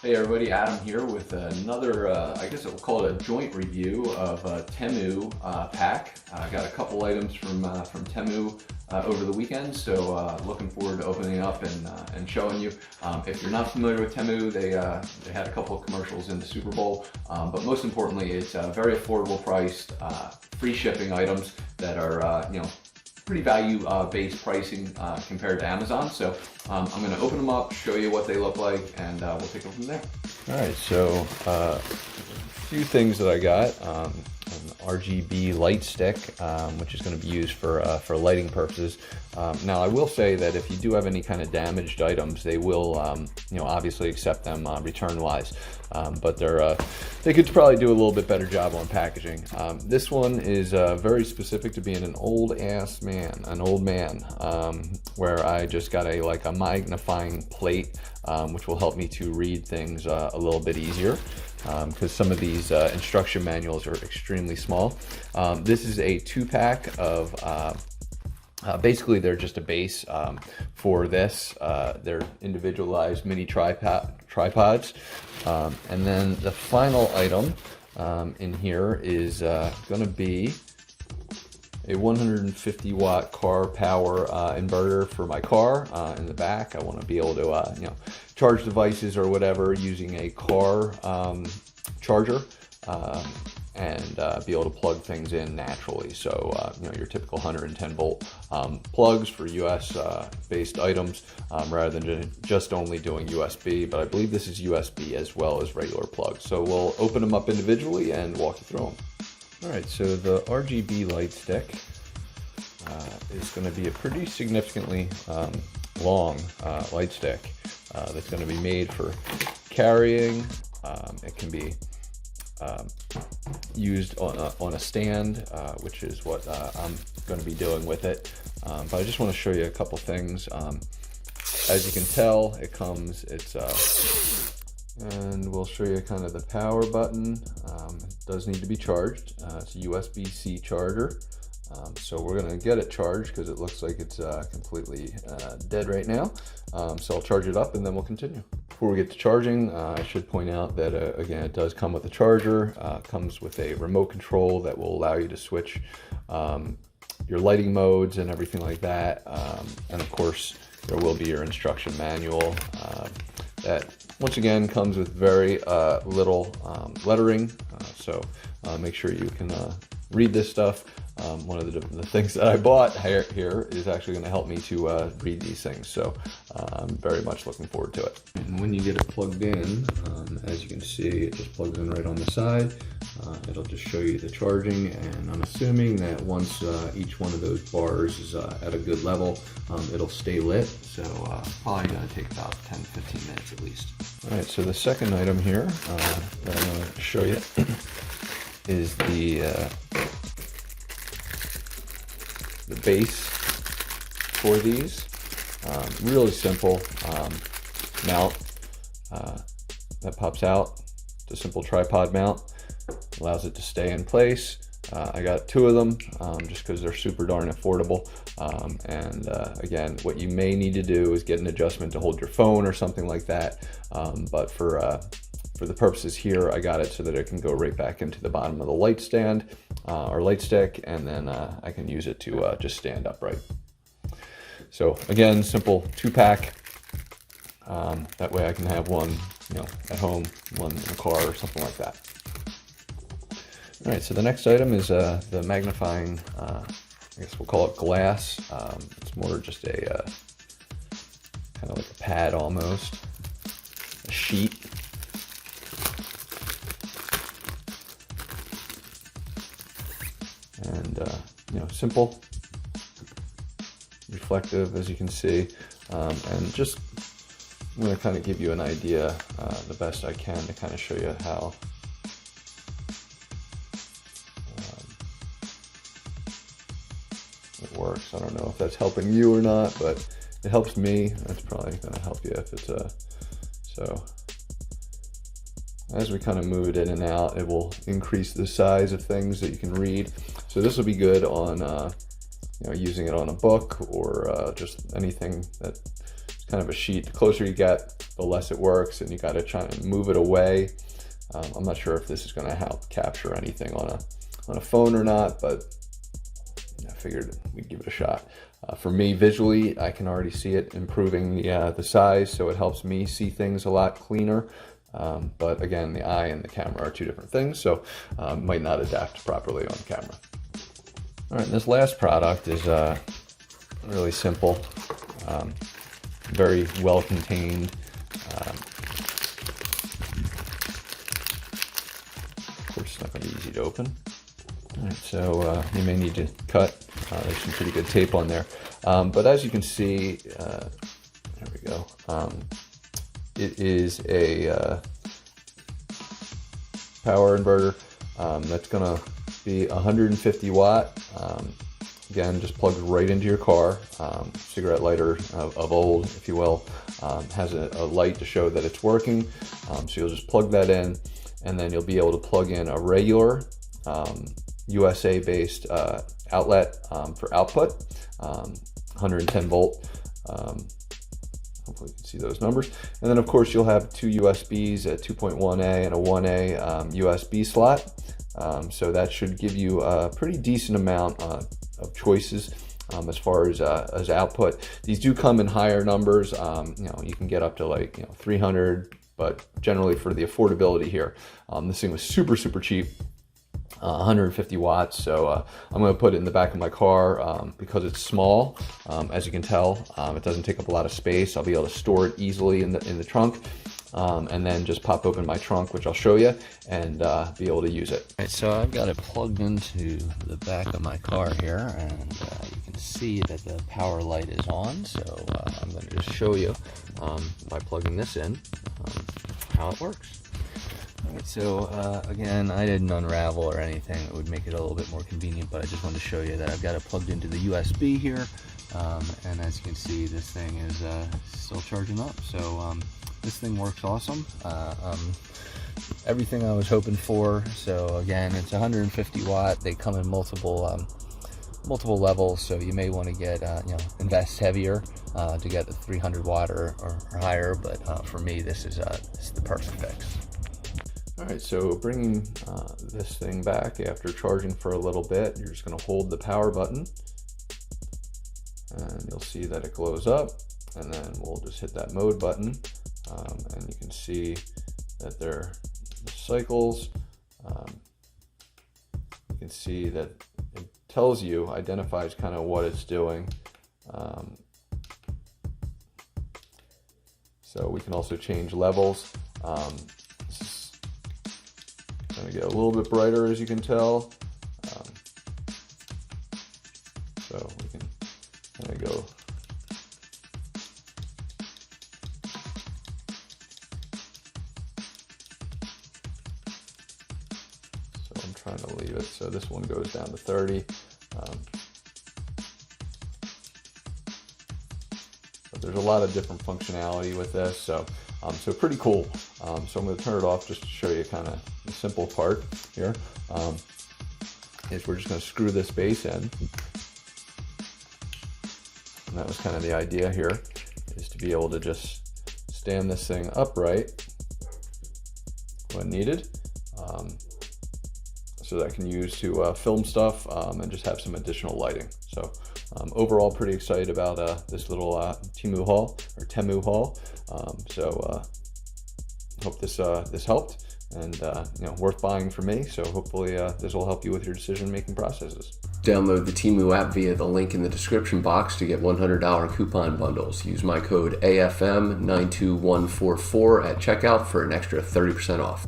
Hey everybody, Adam here with another, I guess we'll call it a joint review of Temu pack. I got a couple items from Temu over the weekend, so looking forward to opening up and showing you. If you're not familiar with Temu, they had a couple of commercials in the Super Bowl, but most importantly, it's very affordable priced, free shipping items that are, pretty value-based pricing compared to Amazon. So I'm going to open them up, show you what they look like, and we'll take it from there. All right, so a few things that I got. An RGB light stick, which is going to be used for lighting purposes. Now, I will say that if you do have any kind of damaged items, they will, obviously accept them return-wise. But they could probably do a little bit better job on packaging. This one is very specific to being an old man, where I just got a magnifying plate, which will help me to read things a little bit easier. Because some of these instruction manuals are extremely small. This is a 2-pack of, basically they're just a base for this. They're individualized mini tripods. And then the final item in here is going to be a 150 watt car power inverter for my car in the back. I want to be able to, charge devices or whatever using a car charger and be able to plug things in naturally. So, your typical 110 volt plugs for US based items rather than just only doing USB, but I believe this is USB as well as regular plugs. So we'll open them up individually and walk you through them. All right, so the RGB light stick is going to be a pretty significantly long light stick that's going to be made for carrying. It can be used on a stand, which is what I'm going to be doing with it. But I just want to show you a couple things. As you can tell, it comes, and we'll show you kind of the power button. It does need to be charged. It's a USB-C charger. So we're going to get it charged because it looks like it's completely dead right now. So I'll charge it up and then we'll continue. Before we get to charging, I should point out that again, it does come with a charger. Comes with a remote control that will allow you to switch your lighting modes and everything like that. And of course, there will be your instruction manual that once again comes with very little lettering. So make sure you can read this stuff. One of the things that I bought here is actually going to help me to read these things, so I'm very much looking forward to it. And when you get it plugged in, as you can see, it just plugs in right on the side. It'll just show you the charging, and I'm assuming that once each one of those bars is at a good level, it'll stay lit, so probably going to take about 10-15 minutes at least. All right, so the second item here that I'm going to show you is the base for these. Really simple mount that pops out. It's a simple tripod mount, allows it to stay in place. I got 2 of them just because they're super darn affordable. And again, what you may need to do is get an adjustment to hold your phone or something like that. But for the purposes here, I got it so that it can go right back into the bottom of the light stand or light stick, and then I can use it to just stand upright. So again, simple 2-pack. That way I can have one, at home, one in the car or something like that. All right, so the next item is the magnifying, I guess we'll call it glass. It's more just a kind of like a pad almost, a sheet. And simple, reflective, as you can see, and just I'm going to kind of give you an idea the best I can to kind of show you how it works. I don't know if that's helping you or not, but it helps me. That's probably going to help you if it's so. As we kind of move it in and out, it will increase the size of things that you can read. So this will be good on, using it on a book or just anything that kind of a sheet. The closer you get, the less it works, and you got to try and move it away. I'm not sure if this is going to help capture anything on a phone or not, but I figured we'd give it a shot. For me, visually, I can already see it improving the size, so it helps me see things a lot cleaner. But again, the eye and the camera are two different things, so might not adapt properly on camera. All right, this last product is really simple, very well contained. Of course, it's not going to be easy to open. All right, so you may need to cut. There's some pretty good tape on there. But as you can see, there we go. It is a power inverter that's going to be 150 watt. Again, just plugs right into your car. Cigarette lighter of old, if you will, has a light to show that it's working. So you'll just plug that in, and then you'll be able to plug in a regular USA-based outlet for output, 110 volt. Hopefully you can see those numbers. And then of course you'll have two USBs, a 2.1A and a 1A USB slot. So that should give you a pretty decent amount of choices as far as output. These do come in higher numbers. You know, you can get up to like 300, but generally for the affordability here, this thing was super cheap. 150 watts, so I'm going to put it in the back of my car because it's small. As you can tell, it doesn't take up a lot of space. I'll be able to store it easily in the trunk, and then just pop open my trunk, which I'll show you, and be able to use it. All right, so I've got it plugged into the back of my car here, and you can see that the power light is on. So I'm going to just show you by plugging this in how it works. Alright, so again, I didn't unravel or anything that would make it a little bit more convenient, but I just wanted to show you that I've got it plugged into the USB here, and as you can see, this thing is still charging up. So this thing works awesome. Everything I was hoping for. So again, it's 150 watt. They come in multiple levels, so you may want to get invest heavier to get the 300 watt or higher. But for me, this is the perfect fix. All right, so bringing this thing back after charging for a little bit, you're just going to hold the power button, and you'll see that it glows up, and then we'll just hit that mode button, and you can see that there are cycles. You can see that it tells you, identifies kind of what it's doing. So we can also change levels. Going to get a little bit brighter, as you can tell. So we can kind of go. So I'm trying to leave it. So this one goes down to 30. But there's a lot of different functionality with this. So pretty cool. So I'm going to turn it off just to show you kind of the simple part here. Is we're just going to screw this base in. And that was kind of the idea here, is to be able to just stand this thing upright when needed. So that I can use to film stuff and just have some additional lighting. So overall, pretty excited about this little Temu haul. Hope this helped, and worth buying for me. So hopefully this will help you with your decision-making processes. Download the Temu app via the link in the description box to get $100 coupon bundles. Use my code AFM92144 at checkout for an extra 30% off.